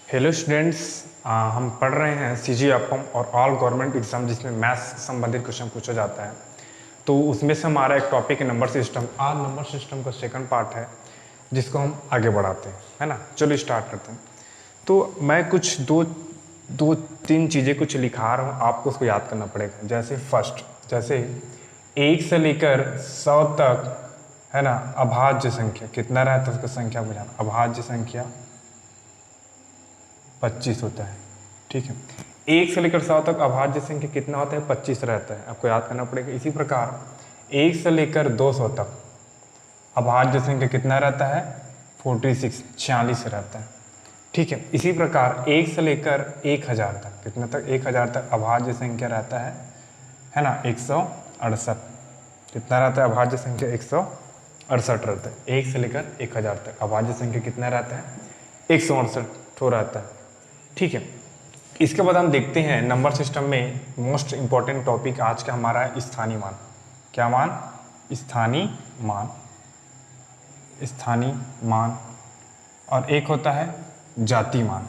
Hello students, हम पढ़ रहे हैं CG और ऑल गवर्नमेंट एग्जाम जिसमें मैथ्स से संबंधित क्वेश्चन पूछा जाता है। तो उसमें से हमारा एक टॉपिक है नंबर सिस्टम। आज नंबर सिस्टम का सेकंड पार्ट है जिसको हम आगे बढ़ाते हैं, है ना। चलो स्टार्ट करते हैं। तो मैं कुछ दो तीन चीज़ें कुछ लिखा रहा हूँ, आपको उसको याद करना पड़ेगा। जैसे फर्स्ट, जैसे 1 से लेकर 100 तक, है ना, अभाज्य संख्या कितना रहता है उसका संख्या बुझाना। अभाज्य संख्या 25 होता है, ठीक है। 1 से लेकर 100 तक अभाज्य संख्या कितना होता है? 25 रहता है, आपको याद करना पड़ेगा। इसी प्रकार 1 से लेकर 200 तक अभाज्य संख्या कितना रहता है? 46 रहता है, ठीक है। इसी प्रकार 1 से लेकर 1000 तक, कितना तक? 1000 तक अभाज्य संख्या रहता है ना, 168। कितना रहता है अभाज्य संख्या? 168 रहता है। 1 से लेकर 1000 तक अभाज्य संख्या कितना रहता है? 168 रहता है, ठीक है। इसके बाद हम देखते हैं नंबर सिस्टम में मोस्ट इंपॉर्टेंट टॉपिक आज का हमारा है स्थानीय मान। क्या मान? स्थानीय मान। स्थानीय मान और एक होता है जाति मान।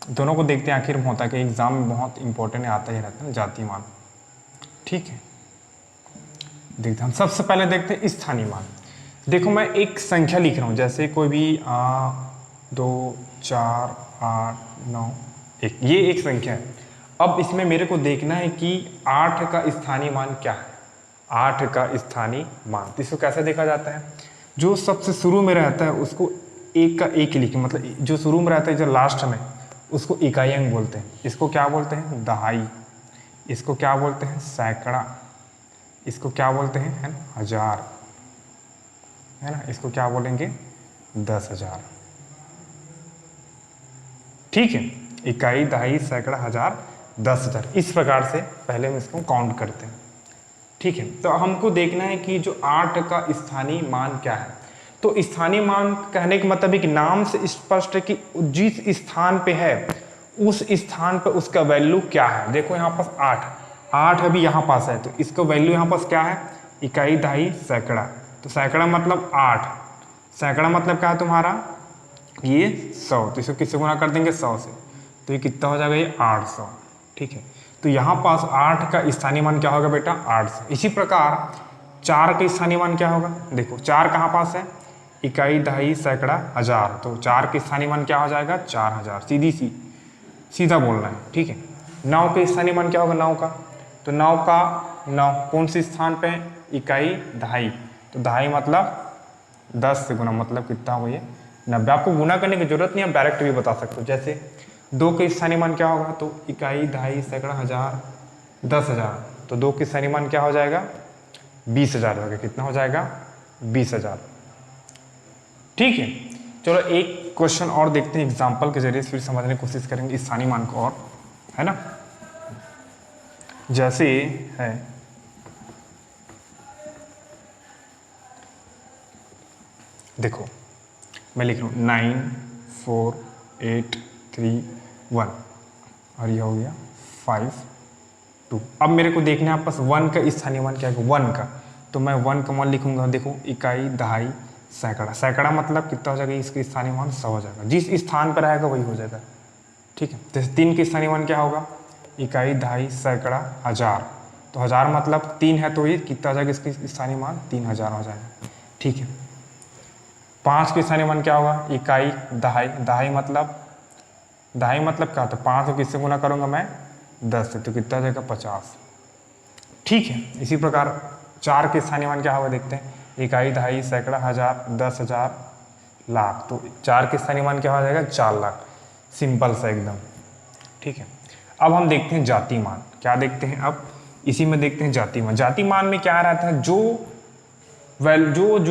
दोनों को देखते हैं आखिर में होता है कि एग्जाम में बहुत इंपॉर्टेंट आता ही रहता है जाति मान, ठीक है। देखते हैं, हम सबसे पहले देखते हैं स्थानीय मान। देखो मैं एक संख्या लिख रहा हूँ, जैसे कोई भी 2 4 8 9 1, ये एक संख्या है। अब इसमें मेरे को देखना है कि 8 का स्थानीय मान क्या है। 8 का स्थानीय मान, तो इसको कैसे देखा जाता है? जो सबसे शुरू में रहता है उसको एक का एक लिखें, मतलब जो शुरू में रहता है जो लास्ट में, उसको इकाई अंक बोलते हैं। इसको क्या बोलते हैं? दहाई। इसको क्या बोलते हैं? सैकड़ा। इसको क्या बोलते हैं? है ना, हजार, है ना। इसको क्या बोलेंगे? 10,000, ठीक है। इकाई, दहाई, सैकड़ा, हजार, 10,000, इस प्रकार से पहले हम इसको काउंट करते हैं, ठीक है। तो हमको देखना है कि जो 8 का स्थानीय मान क्या है। तो स्थानीय मान कहने का मतलब है कि नाम से स्पष्ट है कि जिस स्थान पे है उस स्थान पर उसका वैल्यू क्या है। देखो यहाँ पास 8 अभी यहाँ पास है, तो इसका वैल्यू यहाँ पास क्या है? इकाई, दहाई, सैकड़ा। तो सैकड़ा मतलब 8, सैकड़ा मतलब क्या है तुम्हारा? ये 100, तो इसको किससे गुना कर देंगे? 100 से, तो ये कितना हो जाएगा? ये 800, ठीक है। तो यहाँ पास 8 का स्थानीय मान क्या होगा बेटा? 800। इसी प्रकार 4 का स्थानीय मान क्या होगा? देखो 4 कहाँ पास है? इकाई, दहाई, सैकड़ा, हजार, तो 4 का स्थानीय मान क्या हो जाएगा? 4000। सीधा बोलना है, ठीक है। 9 का स्थानीय मान क्या होगा? 9 का, तो 9 का 9 कौन से स्थान पे है? इकाई, दहाई, तो दहाई मतलब 10 से गुना, मतलब कितना हो? ये 90। आपको गुना करने की जरूरत नहीं, आप डायरेक्ट भी बता सकते हो। जैसे 2 का स्थानीय मान क्या होगा? तो इकाई, दहाई, सैकड़ा, हजार, 10,000, तो 2 का स्थानीय मान क्या हो जाएगा? 20,000 होगा। कितना हो जाएगा? 20,000, ठीक है। चलो एक क्वेश्चन और देखते हैं एग्जाम्पल के जरिए, फिर समझने की कोशिश करेंगे स्थानीय मान को, और है ना। जैसे है देखो मैं लिख रहा हूँ 9 4 8 3 1 और ये हो गया 5 2। अब मेरे को देखना है आपस 1 का स्थानीय मान क्या है? 1 का, तो मैं 1 का मान लिखूंगा। देखो इकाई, दहाई, सैकड़ा। सैकड़ा मतलब कितना हो जाएगा? इसका स्थानीय मान 100 हो जाएगा। जिस स्थान पर रहेगा वही हो जाएगा, ठीक है। जैसे 3 का स्थानीय मान क्या होगा? इकाई, दहाई, सैकड़ा, हजार, तो हजार मतलब 3 है, तो ये कितना हो जाएगा? इसका स्थानीय मान 3000 हो जाएगा, ठीक है। 5 का स्थानीय मान क्या होगा? इकाई, दहाई, दहाई मतलब क्या होता है? 5 को किससे गुना करूंगा मैं? 10 से, तो कितना हो जाएगा? 50, ठीक है। इसी प्रकार 4 के स्थानीय मान क्या होगा? देखते हैं। इकाई, दहाई, सैकड़ा, हजार, 10,000, लाख, तो 4 के स्थानीय मान क्या हो जाएगा? 4 लाख। सिंपल सा एकदम, ठीक है। अब हम देखते हैं जाति मान। क्या देखते हैं? अब इसी में देखते हैं जाति मान। जाति मान में क्या रहता है? जो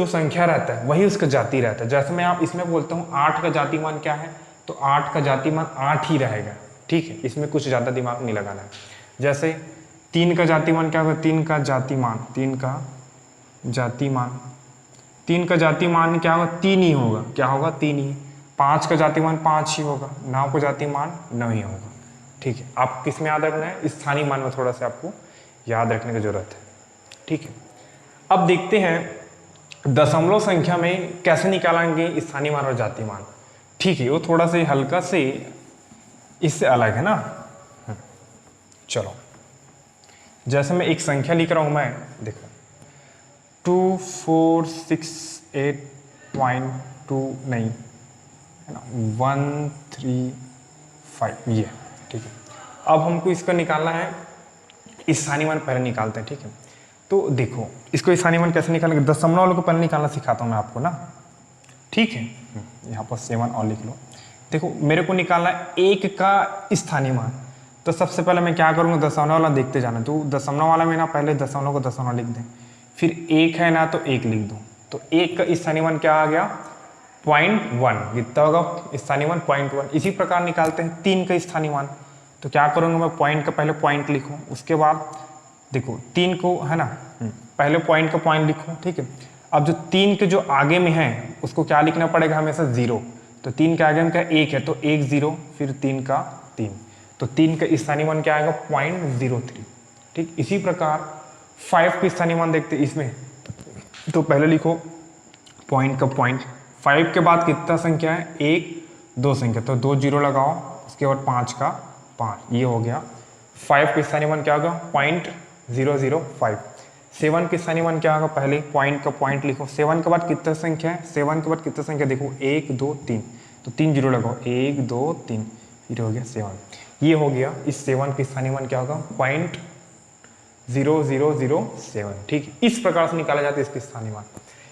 संख्या रहता है वही उसका जाति रहता है। जैसे मैं आप इसमें बोलता हूँ 8 का जाति मान क्या है, तो 8 का जाति मान 8 ही रहेगा, ठीक है। इसमें कुछ ज़्यादा दिमाग नहीं लगाना है। जैसे 3 का जाति मान क्या होगा? 3 का जाति मान क्या होगा? 3 ही होगा। क्या होगा? 3 ही। 5 का जाति मान 5 ही होगा। 9 का जाति मान 9 ही होगा, ठीक है। आप किस में याद रखना है? स्थानीय मान में थोड़ा सा आपको याद रखने की जरूरत है, ठीक है। अब देखते हैं दशमलव संख्या में कैसे निकालेंगे स्थानीय मान और जाति मान, ठीक है, वो थोड़ा सा हल्का से इससे अलग है ना। चलो, जैसे मैं एक संख्या लिख रहा हूं, मैं देखो 2468.2 नहीं है ना, 135 ये, ठीक है। अब हमको इसका निकालना है स्थानीय मान, पहले निकालते हैं, ठीक है। तो देखो इसको स्थानीय मान कैसे निकालेंगे, दशमलव वालों को पहले निकालना सिखाता हूँ मैं आपको ना, ठीक है। यहाँ पर 7 और लिख लो। देखो मेरे को निकालना है 1 का स्थानीय मान, तो सबसे पहले मैं क्या करूँगा, दशमलव वाला देखते जाना। तो दशमलव वाला में ना पहले दशमलव को दशमलव लिख दें, फिर 1 है ना तो 1 लिख दो। तो 1 का स्थानीय मान क्या आ गया, 0.1, कितना होगा स्थानीय मान 0.1। इसी प्रकार निकालते हैं 3 का स्थानीय मान। तो क्या करूँगा मैं, पॉइंट का पहले पॉइंट लिखूँ, उसके बाद देखो 3 को है ना, पहले पॉइंट का पॉइंट लिखूँ, ठीक है। अब जो 3 के जो आगे में है उसको क्या लिखना पड़ेगा हमेशा 0। तो 3 के आगे में क्या 1 है, तो 1 0, फिर 3 का 3, तो 3 का स्थानीय मान क्या आएगा 0.03, ठीक। इसी प्रकार 5 का स्थानीय मान देखते इसमें, तो पहले लिखो पॉइंट का पॉइंट, 5 के बाद कितना संख्या है, 1 2 संख्या, तो 2 0 लगाओ, उसके बाद 5 का 5, ये हो गया। 5 का स्थानीय मान क्या होगा 0.005। 7 का स्थानीय मान क्या होगा, पहले पॉइंट का पॉइंट लिखो, 7 के बाद कितना संख्या है, 7 के बाद कितना संख्या देखो 1 2 3, तो 3 0 लगाओ, 1 2 3, फिर हो गया 7, ये हो गया। इस 7 का स्थानीय मान क्या होगा 0.0007, ठीक है। इस प्रकार से निकाला जाता है इसके स्थानीय मान।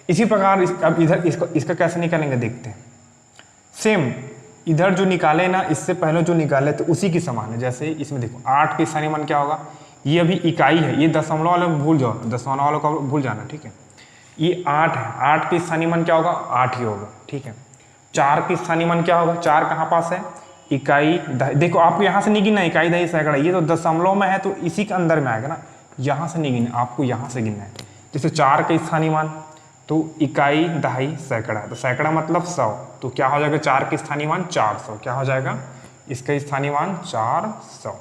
इसी प्रकार अब इधर इसका कैसे निकालेंगे देखते हैं। सेम इधर जो निकाले ना, इससे पहले जो निकाले तो उसी की समान है। जैसे इसमें देखो 8 के स्थानीय मान क्या होगा, ये अभी इकाई है, ये दशमलव वाले भूल जाओ, दशमलव वालों का भूल जाना, ठीक है। ये 8 है, 8 के स्थानीय मान क्या होगा 8 ही होगा, ठीक है। 4 के स्थानीय मान क्या होगा, 4 कहाँ पास है, इकाई दहाई। देखो आपको यहाँ से नहीं गिनना, इकाई दहाई सैकड़ा, ये तो दशमलव में है तो इसी के अंदर में आएगा ना, यहाँ से नहीं गिनना, आपको यहाँ से गिनना है। जैसे 4 के स्थानीय मान तो इकाई दहाई सैकड़ा, तो सैकड़ा मतलब 100, तो क्या हो जाएगा 4 के स्थानीय मान 400, क्या हो जाएगा इसका स्थानीय मान 400।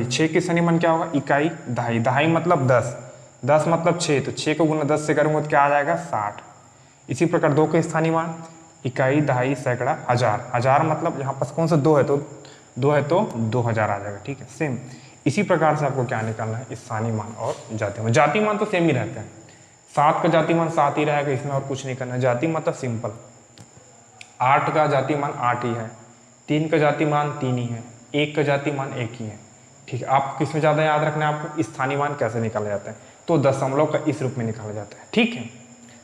6 के स्थानीय मान क्या होगा, इकाई दहाई, दहाई मतलब 10, 10 मतलब 6, तो 6 को गुना 10 से करूँगा तो क्या आ जाएगा 60। इसी प्रकार 2 के स्थानीय मान इकाई दहाई सैकड़ा हजार, हजार मतलब यहाँ पास कौन सा 2 है तो 2000 आ जाएगा, ठीक है। सेम इसी प्रकार से आपको क्या निकालना है, स्थानीय मान और जाति मान। जाति मान तो सेम ही रहते हैं, 7 का जाति मान 7 ही रहेगा, इसमें और कुछ नहीं करना है। जाति मतलब सिंपल, 8 का जाति मान 8 ही है, 3 का जाति मान 3 ही है, 1 का जाति मान 1 ही है, ठीक है। आपको किसमें ज़्यादा याद रखना है, आपको स्थानीय मान कैसे निकाला जाता है, तो दशमलव का इस रूप में निकाला जाता है, ठीक है।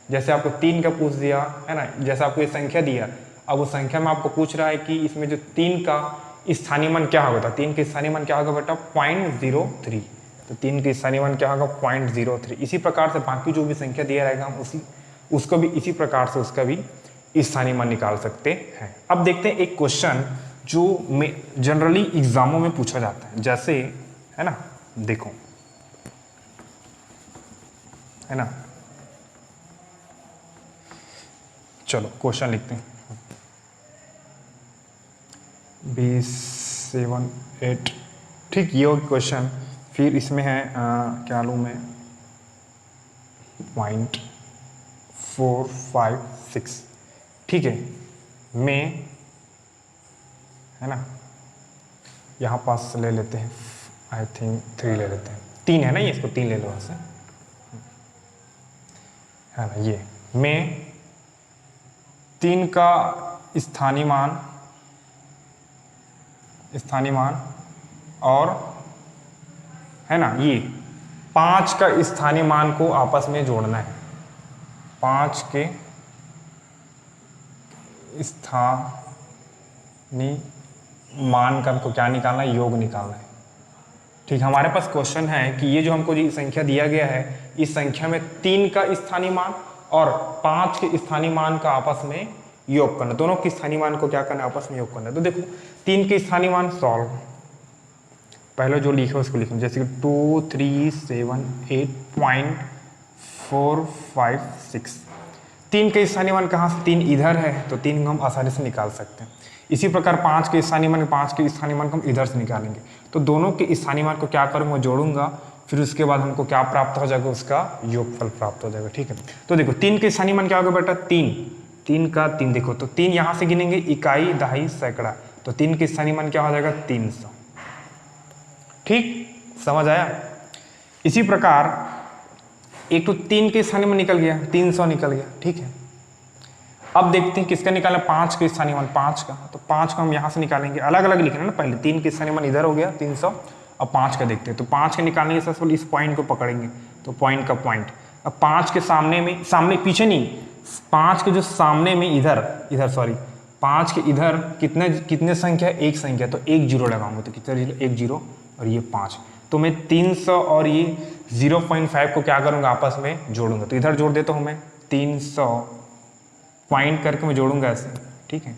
जैसे आपको 3 का पूछ दिया है ना, जैसे आपको ये संख्या दिया, अब उस संख्या में आपको पूछ रहा है कि इसमें जो 3 का स्थानीय मान क्या होगा, 3 के स्थानीय मान क्या होगा बेटा 0.03, तो 3 के स्थानीय मान क्या होगा 0.03। इसी प्रकार से बाकी जो भी संख्या दिया रहेगा हम उसको भी इसी प्रकार से उसका भी स्थानीय मान निकाल सकते हैं। अब देखते हैं एक क्वेश्चन जो जनरली एग्जामों में पूछा जाता है, जैसे है ना, देखो है ना, चलो क्वेश्चन लिखते हैं 20 7 8, ठीक, ये हो क्वेश्चन। फिर इसमें है क्या लूँ मैं, 0.456, ठीक है। मैं है ना यहाँ पास ले लेते हैं, आई थिंक 3 ले लेते हैं, 3 है ना ये, इसको 3 ले लो ऐसे, है ना। ये मैं 3 का स्थानीय मान और है ना ये 5 का स्थानीय मान को आपस में जोड़ना है। 5 के स्थानीय मान का हमको क्या निकालना है, योग निकालना है, ठीक। हमारे पास क्वेश्चन है कि ये जो हमको जो संख्या दिया गया है, इस संख्या में 3 का स्थानीय मान और 5 के स्थानीय मान का आपस में योग करना, दोनों के स्थानीय मान को क्या करना है, आपस में योग करना है। तो देखो 3 के स्थानीय मान सॉल्व, पहले जो लिखे उसको लिखो, जैसे कि 2378.456। 3 के स्थानीय मान कहाँ से, 3 इधर है तो 3 को हम आसानी से निकाल सकते हैं। इसी प्रकार 5 के स्थानीय मान, 5 के स्थानीय मान को हम इधर से निकालेंगे, तो दोनों के स्थानीय मान को क्या करूँगा, जोड़ूंगा, फिर उसके बाद हमको क्या प्राप्त हो जाएगा, उसका योगफल प्राप्त हो जाएगा, ठीक है। तो देखो 3 के स्थानीय मान क्या होगा बेटा 3, 3 का 3 देखो, तो 3 यहाँ से गिनेंगे, इकाई, दहाई, सैकड़ा, तो 3 के स्थानीय मान क्या हो जाएगा 300। ठीक, समझ आया। इसी प्रकार एक तो 3 के स्थानीय मान निकल गया, 300 निकल गया। ठीक है, अब देखते हैं किसका निकालना, 5 के स्थानीय मान, 5 का, तो 5 को हम यहाँ से निकालेंगे, अलग अलग लिखना ना, पहले 3 के स्थानीय मान इधर हो गया 300, अब 5 का देखते हैं। तो 5 के निकालने के सबसे पहले इस पॉइंट को पकड़ेंगे, तो पॉइंट का पॉइंट, अब 5 के सामने में, सामने पीछे नहीं, 5 के जो सामने में इधर सॉरी 5 के इधर कितने संख्या, एक संख्या, तो 1 जीरो लगाऊंगा, तो कितने जीरो, 1 जीरो और ये 5, तो मैं 300 और ये 0.5 को क्या करूँगा आपस में जोड़ूंगा, तो इधर जोड़ देता हूँ मैं 300 पॉइंट करके मैं जोड़ूंगा ऐसे। ठीक है,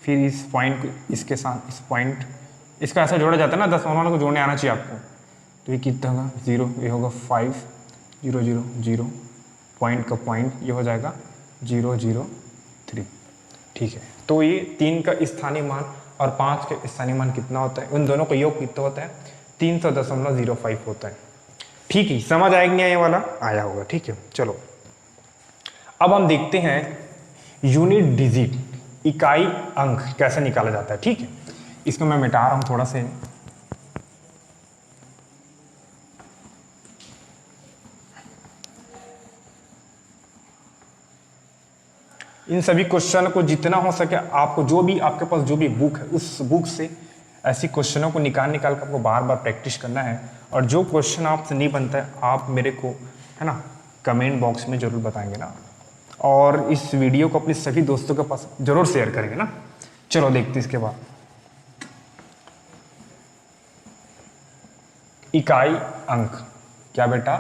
फिर इस पॉइंट को इसके साथ, इस पॉइंट इसका ऐसा जोड़ा जाता है ना, 10 वालों को जोड़ने आना चाहिए आपको, तो ये कितना होगा 0, ये होगा 5 0 0 0, पॉइंट का पॉइंट ये हो जाएगा 0 0 3। ठीक है, तो ये 3 का स्थानीय मान और 5 का स्थानीय मान कितना होता है, उन दोनों का योग कितना होता है 300.05 होता है। ठीक है, समझ आएगा नहीं ये वाला, आया होगा। ठीक है, चलो अब हम देखते हैं यूनिट डिजिट, इकाई अंक कैसे निकाला जाता है। ठीक है, इसको मैं मिटा रहा हूं थोड़ा से, इन सभी क्वेश्चन को जितना हो सके आपको, जो भी आपके पास जो भी बुक है उस बुक से ऐसी क्वेश्चनों को निकाल कर आपको बार बार प्रैक्टिस करना है, और जो क्वेश्चन आपसे नहीं बनता है आप मेरे को, है ना, कमेंट बॉक्स में जरूर बताएंगे ना, और इस वीडियो को अपने सभी दोस्तों के पास जरूर शेयर करेंगे ना। चलो देखते हैं इसके बाद, इकाई अंक, क्या बेटा,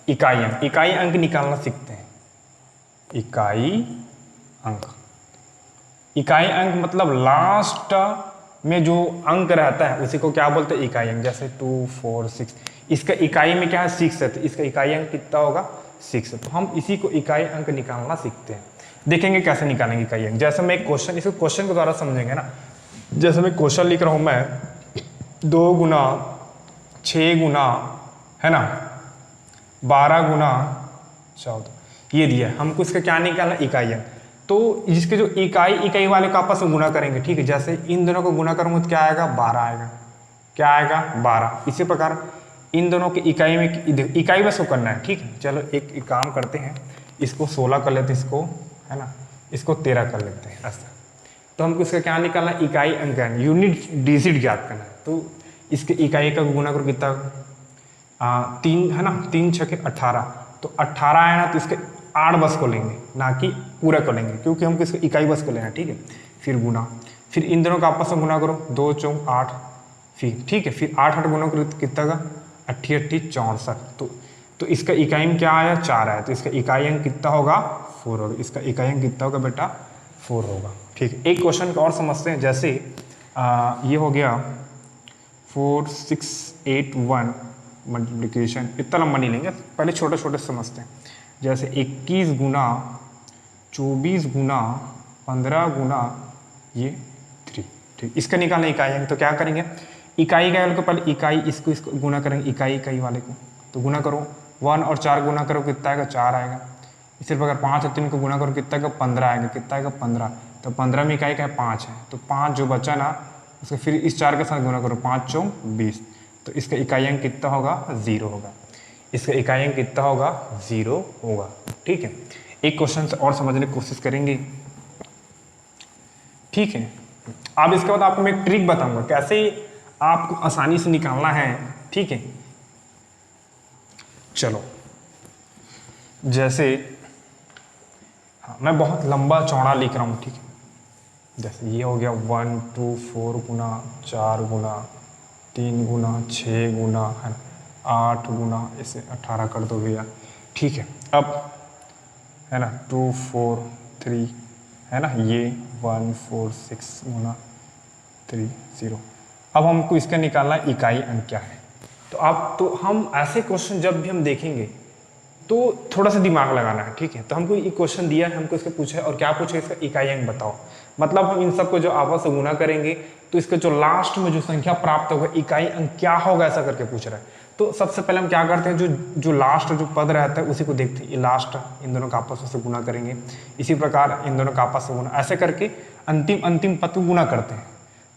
इकाई अंक, इकाई अंक निकालना सीखते हैं। इकाई अंक, इकाई अंक मतलब लास्ट में जो अंक रहता है उसी को क्या बोलते हैं, इकाई अंक। जैसे 2 4 6, इसका इकाई में क्या है 6 है, तो इसका इकाई अंक कितना होगा 6 है, तो हम इसी को इकाई अंक निकालना सीखते हैं। देखेंगे कैसे निकालेंगे इकाई अंक। जैसे मैं एक क्वेश्चन, इसको क्वेश्चन के द्वारा समझेंगे ना, जैसे मैं क्वेश्चन लिख रहा हूं, मैं 2 गुना 6 गुना, है ना, 12 गुना 14, ये दिया है हमको, इसका क्या निकालना, इकाई अंक। तो इसके जो इकाई वाले को आपस में गुना करेंगे। ठीक है, जैसे इन दोनों को गुना करूंगा तो क्या आएगा 12 आएगा, क्या आएगा 12। इसी प्रकार इन दोनों की इकाई में, इकाई बस को करना है। ठीक है, चलो एक काम करते हैं, इसको 16 कर लेते हैं, इसको, है ना, इसको 13 कर लेते हैं ऐसा। तो हमको इसका क्या निकालना, इकाई अंक, यूनिट डिजिट ज्ञात करना है। तो इसके इकाई का गुना करो कितना, 3, है ना, 3 6 18, तो 18 आया ना, तो इसके 8 बस को लेंगे, ना कि पूरा को लेंगे, क्योंकि हमको इसको इकाई बस को लेना है। ठीक है, फिर गुना, फिर इन दोनों का आपस में गुना करो, 2 4 8, फिर ठीक है, फिर 8 8 गुना करो कितना का 88 64, तो इसका इकाई में क्या आया 4 आया, तो इसका इकाई अंक कितना होगा 4 होगा, इसका इकाई अंक कितना होगा बेटा 4 होगा। ठीक है, एक क्वेश्चन और समझते हैं, जैसे ये हो गया 4 6 8 1 मल्टीप्लिकेशन, इतना लंबा नहीं लेंगे, पहले छोटे छोटे समझते हैं। जैसे 21 गुना 24 गुना 15 गुना ये 3। ठीक, इसका निकालना इकाई अंक, तो क्या करेंगे, इकाई वाले को पहले इकाई, इसको गुना करेंगे, इकाई वाले को, तो गुना करो 1 और 4 गुना करो कितना आएगा 4 आएगा। इसी प्रकार 5 और 3 को गुना करो कितना का 15 आएगा, कितना आएगा 15, तो 15 में इकाई का है 5 है, तो 5 जो बचा ना उसको फिर इस 4 के साथ गुना करो, 5 4 20, तो इसका इकाई अंक कितना होगा 0 होगा, इसका इकाई अंक कितना होगा 0 होगा। ठीक है, एक क्वेश्चन से और समझने की कोशिश करेंगे। ठीक है, अब इसके बाद आपको मैं एक ट्रिक बताऊंगा कैसे आपको आसानी से निकालना है। ठीक है, चलो जैसे, हाँ, मैं बहुत लंबा चौड़ा लिख रहा हूँ। ठीक है, जैसे ये हो गया 1 2 4 गुना 4 गुना 3 गुना 6 गुना, है 8 गुना, इसे 18 कर दो भैया। ठीक है, अब है ना 2 4 3, है ना, ये 1 4 6 गुना 3 0। अब हमको इसका निकालना इकाई अंक क्या है। तो हम ऐसे क्वेश्चन जब भी हम देखेंगे तो थोड़ा सा दिमाग लगाना है। ठीक है, तो हमको एक क्वेश्चन दिया है, हमको इसका पूछा है, और क्या पूछा है, इसका इकाई अंक बताओ। मतलब हम इन सबको जो आपस में गुना करेंगे तो इसका जो लास्ट में जो संख्या प्राप्त होगा इकाई अंक क्या होगा, ऐसा करके पूछ रहा है। तो सबसे पहले हम क्या करते हैं, जो लास्ट जो पद रहता है उसी को देखते हैं, ये लास्ट इन दोनों का आपस में गुना करेंगे, इसी प्रकार इन दोनों का आपस में गुना, ऐसे करके अंतिम पद को गुना करते हैं।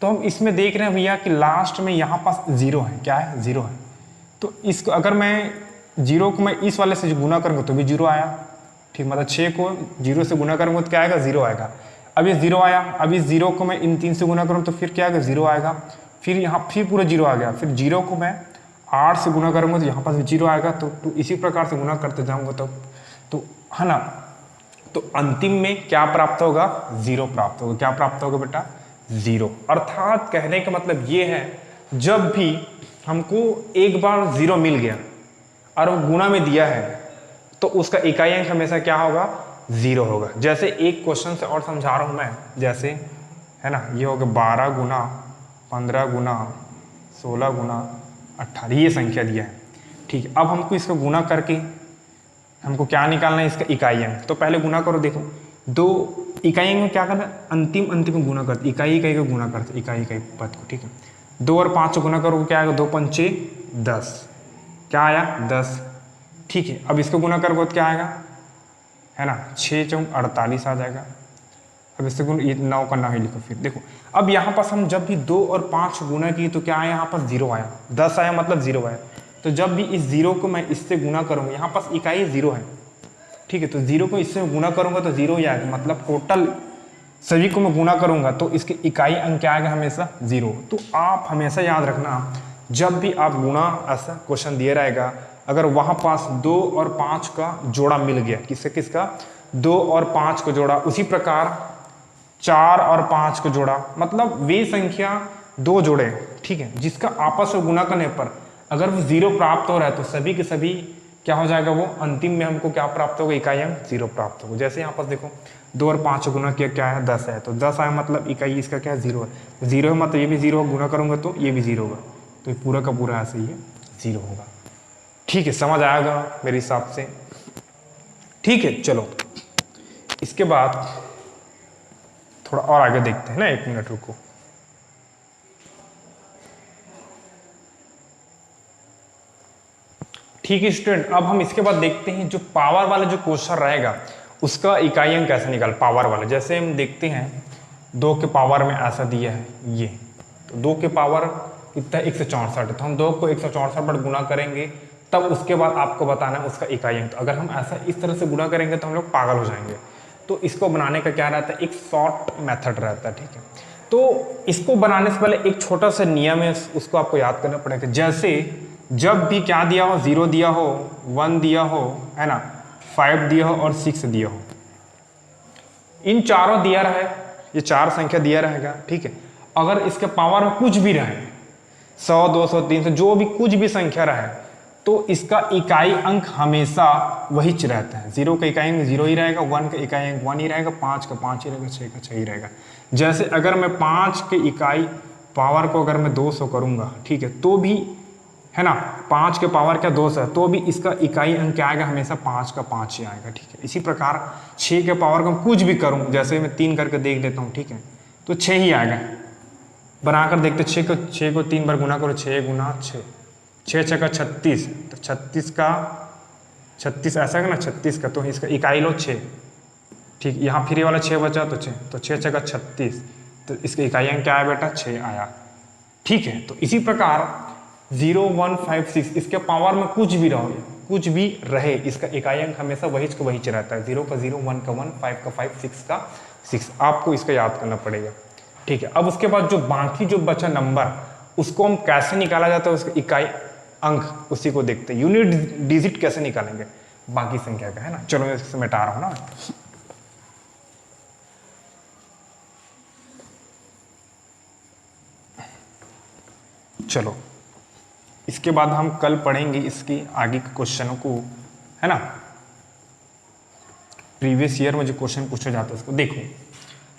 तो हम इसमें देख रहे हैं भैया कि लास्ट में यहाँ पास 0 है, क्या है 0 है। तो इसको अगर मैं 0 को मैं इस वाले से गुना करूँगा तो भी 0 आया, ठीक, मतलब 6 को 0 से गुना करूँगा तो क्या आएगा 0 आएगा। अब ये 0 आया, अब इस 0 को मैं इन 3 से गुना करूँ तो फिर क्या आएगा 0 आएगा, फिर यहाँ फिर पूरा 0 आ गया, फिर 0 को मैं 8 से गुना करूँगा तो यहाँ पास भी 0 आएगा। तो इसी प्रकार से गुना करते जाऊँगा तो है ना, तो अंतिम में क्या प्राप्त होगा 0 प्राप्त होगा। क्या प्राप्त होगा बेटा 0। अर्थात कहने का मतलब ये है, जब भी हमको एक बार 0 मिल गया और वो गुणा में दिया है तो उसका इकाई अंक हमेशा क्या होगा 0 होगा। जैसे एक क्वेश्चन से और समझा रहा हूं मैं, जैसे है ना, ये होगा 12 गुना 15 गुना 16 गुना 18, ये संख्या दिया है, ठीक है। अब हमको इसका गुना करके हमको क्या निकालना है, इसका इकाई अंक। तो पहले गुना करो, देखो 2 इकाई अंक में क्या करना है, अंतिम को गुना करते, इकाई का गुना करते, इकाई पद को, ठीक है। 2 और 5 को गुना करो क्या आएगा, 2 पंचे 10, क्या आया 10, ठीक है। अब इसको गुना करोगे तो क्या आएगा, है ना, 6 चौक 48 आ जाएगा। अब इससे गुण 9 का 9 ही लिखो। फिर देखो अब यहाँ पास हम जब भी 2 और 5 गुना किए तो क्या आया, यहाँ पास 0 आया, 10 आया मतलब 0 आया। तो जब भी इस 0 को मैं इससे गुना करूँगा, यहाँ पास इकाई 0 है, ठीक है, तो 0 को इससे गुना करूँगा तो 0 ही आएगा, मतलब टोटल सभी को मैं गुना करूँगा तो इसके इकाई अंक क्या आएगा हमेशा 0। तो आप हमेशा याद रखना, जब भी आप गुणा ऐसा क्वेश्चन दिया रहेगा, अगर वहाँ पास 2 और 5 का जोड़ा मिल गया, किसका 2 और 5 को जोड़ा, उसी प्रकार 4 और 5 को जोड़ा, मतलब वे संख्या 2 जोड़े, ठीक है, जिसका आपस में गुना करने पर अगर वो 0 प्राप्त हो रहा है तो सभी के सभी क्या हो जाएगा, वो अंतिम में हमको क्या प्राप्त होगा, इकाई अंक 0 प्राप्त होगा। जैसे यहाँ पर देखो 2 और 5 गुना किया क्या है 10 है, तो 10 आया मतलब इकाई इसका क्या है 0 है, 0 है मतलब ये भी 0 गुना करूँगा तो ये भी 0 होगा, तो ये पूरा का पूरा ऐसे ही 0 होगा, ठीक है। समझ आएगा मेरे हिसाब से, ठीक है। चलो इसके बाद थोड़ा और आगे देखते हैं ना, 1 मिनट रुको। ठीक है स्टूडेंट, अब हम इसके बाद देखते हैं जो पावर वाला जो क्वेश्चन रहेगा उसका इकाई अंक कैसे निकाल, पावर वाला। जैसे हम देखते हैं 2 के पावर में ऐसा दिया है ये, तो 2 के पावर कितना 164 है, तो हम 2 को 164 पर गुना करेंगे, तब उसके बाद आपको बताना है उसका इकाई अंक। तो अगर हम ऐसा इस तरह से गुना करेंगे तो हम लोग पागल हो जाएंगे। तो इसको बनाने का क्या रहता है, एक शॉर्ट मेथड रहता है, ठीक है। तो इसको बनाने से पहले एक छोटा सा नियम है, उसको आपको याद करना पड़ेगा। जैसे जब भी क्या दिया हो, 0 दिया हो, 1 दिया हो, है ना, 5 दिया हो और 6 दिया हो, इन चारों दिया रहे, ये 4 संख्या दिया रहेगा, ठीक है। अगर इसके पावर में कुछ भी रहे, 100 200 300 जो भी कुछ भी संख्या रहे, तो इसका इकाई अंक हमेशा वही रहता है। 0 का इकाई अंक 0 ही रहेगा, 1 का इकाई अंक 1 ही रहेगा, 5 का 5 ही रहेगा, 6 का 6 ही रहेगा। जैसे अगर मैं 5 के इकाई पावर को अगर मैं 200 करूंगा, ठीक है, तो भी है ना, 5 के पावर क्या 200 है, तो भी इसका इकाई अंक क्या आएगा, हमेशा 5 का 5 ही आएगा, ठीक है। इसी प्रकार 6 के पावर को कुछ भी करूं, जैसे मैं 3 करके देख लेता हूं, ठीक है, तो 6 ही आएगा। बनाकर देखते, 6 को 3 बार गुना करो, 6 गुना 6, 6 का 36, तो 36 का 36 ऐसा है ना, 36 का, तो इसका इकाई लो 6, ठीक। यहाँ फिर ये वाला 6 बचा तो 6, तो 6 का 36, तो इसका इकाई अंक क्या आया बेटा 6 आया, ठीक है। तो इसी प्रकार 0 1 5 6 इसके पावर में कुछ भी रहे, इसका इकाई अंक हमेशा वही रहता है। 0 का 0, 1 का 1, 5 का 5, 6 का 6, आपको इसका याद करना पड़ेगा, ठीक है। अब उसके बाद जो बाकी जो बचा नंबर, उसको हम कैसे निकाला जाता है, उसका इकाई अंक, उसी को देखते हैं। यूनिट डिजिट कैसे निकालेंगे बाकी संख्या का, है ना। चलो मैं इससे मिटा रहा हूं ना। चलो इसके बाद हम कल पढ़ेंगे इसकी आगे के क्वेश्चनों को, है ना। प्रीवियस ईयर में जो क्वेश्चन पूछा जाता है उसको देखो।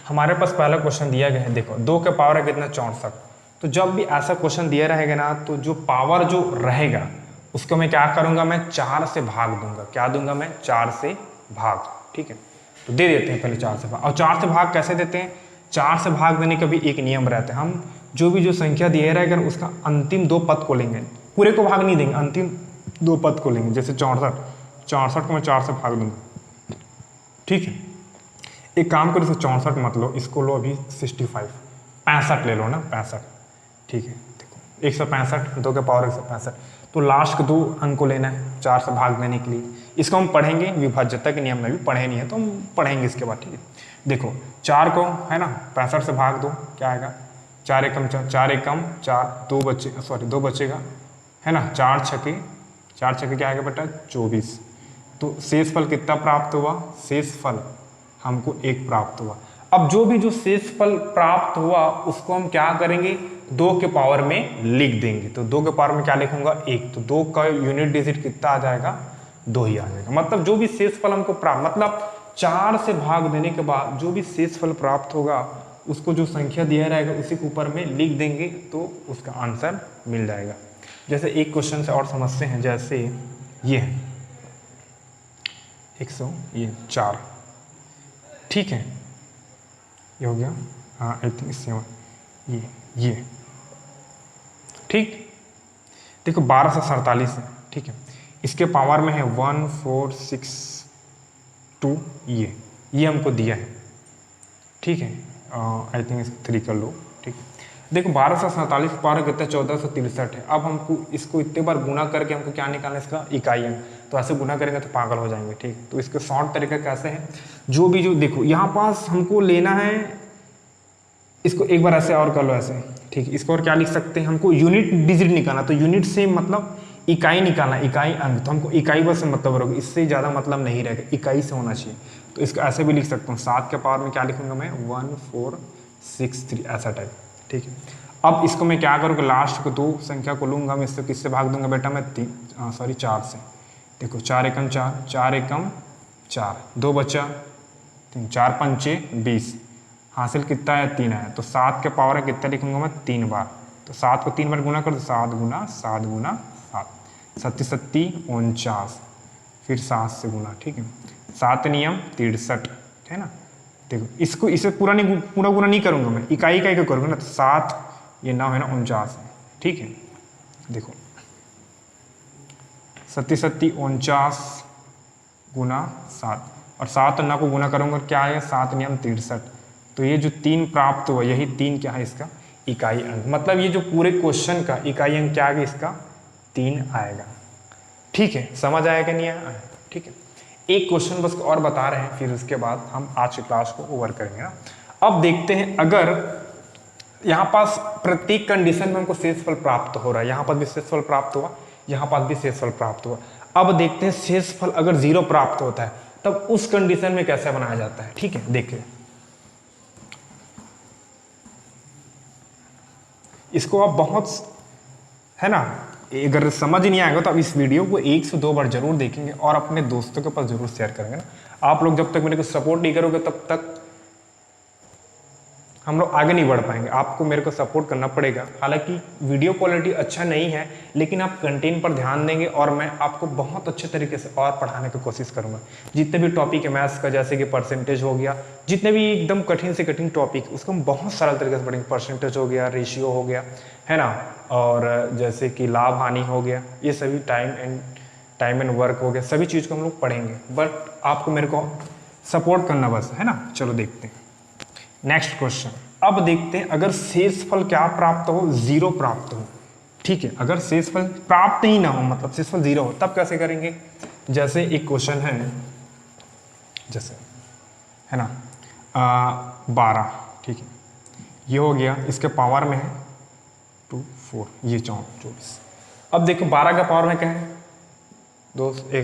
हमारे पास पहला क्वेश्चन दिया गया है, देखो 2 के पावर है कितना 64। तो जब भी ऐसा क्वेश्चन दिया रहेगा ना, तो जो पावर जो रहेगा उसको मैं क्या करूंगा, मैं 4 से भाग दूंगा। क्या दूंगा मैं, 4 से भाग, ठीक है। तो दे देते हैं पहले 4 से भाग। और 4 से भाग कैसे देते हैं, 4 से भाग देने का भी एक नियम रहता है। हम जो संख्या दिया रहेगा उसका अंतिम 2 पद को लेंगे, पूरे को भाग नहीं देंगे, अंतिम दो पद को लेंगे। जैसे 64 को मैं 4 से भाग दूंगा, ठीक है। एक काम करो, इसे 64 मत लो, इसको लो अभी 65 ले लो ना, 65, ठीक है। देखो 165, 2 के पावर 165, तो लास्ट के 2 अंक को लेना है 4 से भाग देने के लिए। इसको हम पढ़ेंगे, विभाज्यता के नियम में भी पढ़े नहीं है तो हम पढ़ेंगे इसके बाद, ठीक है। देखो 4 को है ना 65 से भाग दो, क्या आएगा, 4 एकम 4, 2 बचेगा है ना, 4 छके क्या आएगा बेटा 24। तो शेष फल कितना प्राप्त हुआ, शेष फल हमको 1 प्राप्त हुआ। अब जो शेष फल प्राप्त हुआ उसको हम क्या करेंगे, 2 के पावर में लिख देंगे। तो 2 के पावर में क्या लिखूंगा 1, तो 2 का यूनिट डिजिट कितना आ जाएगा, 2 ही आ जाएगा। मतलब जो भी शेष फल हमको प्राप्त, मतलब 4 से भाग देने के बाद जो भी शेष फल प्राप्त होगा उसको जो संख्या दिया रहेगा उसी के ऊपर में लिख देंगे तो उसका आंसर मिल जाएगा। जैसे एक क्वेश्चन से और समझते हैं, जैसे ये 104, ठीक है, ये हो गया, हाँ आई थिंक 7, ये ठीक। देखो 1247 है, ठीक है, इसके पावर में है 1462, ये हमको दिया है, ठीक है। आई थिंक इसको 3 कर लो, ठीक है। देखो 1247 पावर कितना 1463 है। अब हमको इसको इतने बार गुना करके हमको क्या निकालना है, इसका इकाई अंक। तो ऐसे गुना करेंगे तो पागल हो जाएंगे, ठीक। तो इसका शॉर्ट तरीका कैसे है, जो देखो यहाँ पास हमको लेना है, इसको एक बार ऐसे और कर लो ऐसे, ठीक है। इसको और क्या लिख सकते हैं, हमको यूनिट डिजिट निकालना, तो यूनिट से मतलब इकाई निकालना, इकाई अंक। तो हमको इकाई बस से मतलब रहेगा, इससे ज़्यादा मतलब नहीं रहेगा, इकाई से होना चाहिए। तो इसको ऐसे भी लिख सकता हूँ, 7 के पावर में क्या लिखूंगा मैं 1463, ऐसा टाइप, ठीक है। अब इसको मैं क्या करूँगा, लास्ट को 2 संख्या को लूँगा मैं, इसको किससे भाग दूंगा बेटा मैं 4 से। देखो 4 एकम 4, 2 बचा 3, 4 पंचे 20, हासिल कितना है 3 है। तो 7 के पावर है कितना लिखूंगा मैं 3 बार। तो 7 को 3 बार गुना कर दो, 7 गुना 7, 7 49, फिर 7 से गुना, ठीक है। 7 नियम 63 है ना। देखो इसे पूरा गुना नहीं करूंगा मैं, इकाई को करूंगा ना। तो 7 ये 9 है ना 49 है, ठीक है। देखो 7 49 गुना 7, और 7 और 9 को गुना करूंगा क्या है 7 नियम 63। तो ये जो 3 प्राप्त हुआ, यही 3 क्या है इसका इकाई अंक। मतलब ये जो पूरे क्वेश्चन का इकाई अंक क्या आएगा, इसका 3 आएगा, ठीक है। समझ आएगा नहीं आया, ठीक है। एक क्वेश्चन बस और बता रहे हैं, फिर उसके बाद हम आज की क्लास को ओवर करेंगे ना। अब देखते हैं, अगर यहाँ पास प्रत्येक कंडीशन में हमको शेषफल प्राप्त हो रहा है, यहाँ पर भी शेषफल प्राप्त हुआ, यहाँ पास भी शेषफल प्राप्त हुआ। अब देखते हैं शेषफल अगर 0 प्राप्त होता है तब उस कंडीशन में कैसे बनाया जाता है, ठीक है। देखिए इसको आप बहुत है ना, अगर समझ नहीं आएगा तो आप इस वीडियो को 1 से 2 बार जरूर देखेंगे और अपने दोस्तों के पास जरूर शेयर करेंगे ना। आप लोग जब तक मेरे को सपोर्ट नहीं करोगे तब तक हम लोग आगे नहीं बढ़ पाएंगे। आपको मेरे को सपोर्ट करना पड़ेगा। हालांकि वीडियो क्वालिटी अच्छा नहीं है, लेकिन आप कंटेंट पर ध्यान देंगे और मैं आपको बहुत अच्छे तरीके से और पढ़ाने की कोशिश करूंगा। जितने भी टॉपिक है मैथ्स का, जैसे कि परसेंटेज हो गया, जितने भी एकदम कठिन से कठिन टॉपिक उसको हम बहुत सरल तरीके से पढ़ेंगे। परसेंटेज हो गया, रेशियो हो गया, है ना, और जैसे कि लाभ हानि हो गया, ये सभी टाइम एंड वर्क हो गया, सभी चीज़ को हम लोग पढ़ेंगे। बट आपको मेरे को सपोर्ट करना बस, है ना। चलो देखते हैं नेक्स्ट क्वेश्चन। अब देखते हैं अगर शेषफल क्या प्राप्त हो, 0 प्राप्त हो, ठीक है। अगर शेषफल प्राप्त ही ना हो, मतलब शेषफल 0 हो, तब कैसे करेंगे। जैसे एक क्वेश्चन है, जैसे है ना 12, ठीक है, ये हो गया, इसके पावर में है 2 4, ये 24। अब देखो 12 का पावर में क्या है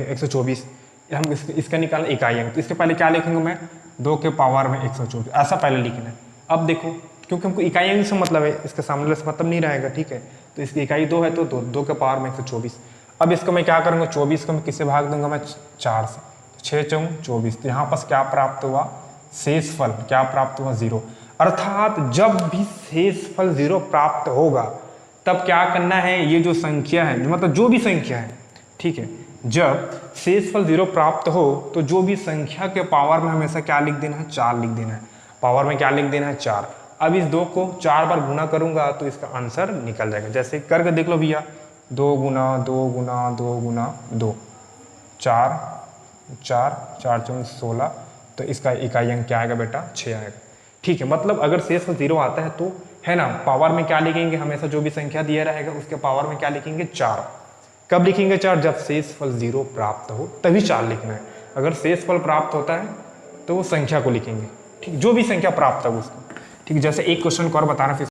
124, हम इसका निकालना इकाई अंक। तो इसके पहले क्या लिखूंगा मैं 2 के पावर में 124, ऐसा पहले लिखना है। अब देखो क्योंकि हमको इकाई अंक से मतलब है, इसके सामने से मतलब नहीं रहेगा, ठीक है। तो इसकी इकाई 2 है तो 2 के पावर में 124। अब इसको मैं क्या करूँगा 24 को मैं किससे भाग दूंगा मैं 4 से, 6 4 24। तो यहाँ पास क्या प्राप्त हुआ, शेषफल क्या प्राप्त हुआ 0। अर्थात जब भी शेषफल 0 प्राप्त होगा तब क्या करना है, ये जो संख्या है, मतलब जो भी संख्या है, ठीक है, जब शेषफल 0 प्राप्त हो तो जो भी संख्या के पावर में हमेशा क्या लिख देना है 4 लिख देना है। पावर में क्या लिख देना है 4। अब इस 2 को 4 बार गुना करूंगा तो इसका आंसर निकल जाएगा। जैसे करके देख लो भैया, 2 गुना 2 गुना 2 गुना 2, 4 4 4 चौक 16, तो इसका इकाई अंक क्या आएगा बेटा 6 आएगा। ठीक है, मतलब अगर शेषफल 0 आता है तो है ना पावर में क्या लिखेंगे, हमेशा जो भी संख्या दिया रहेगा उसके पावर में क्या लिखेंगे 4। कब लिखेंगे 4, जब शेषफल 0 प्राप्त हो तभी 4 लिखना है। अगर शेषफल प्राप्त होता है तो वो संख्या को लिखेंगे, ठीक, जो भी संख्या प्राप्त हो उसको। ठीक, जैसे एक क्वेश्चन को और बताना फिर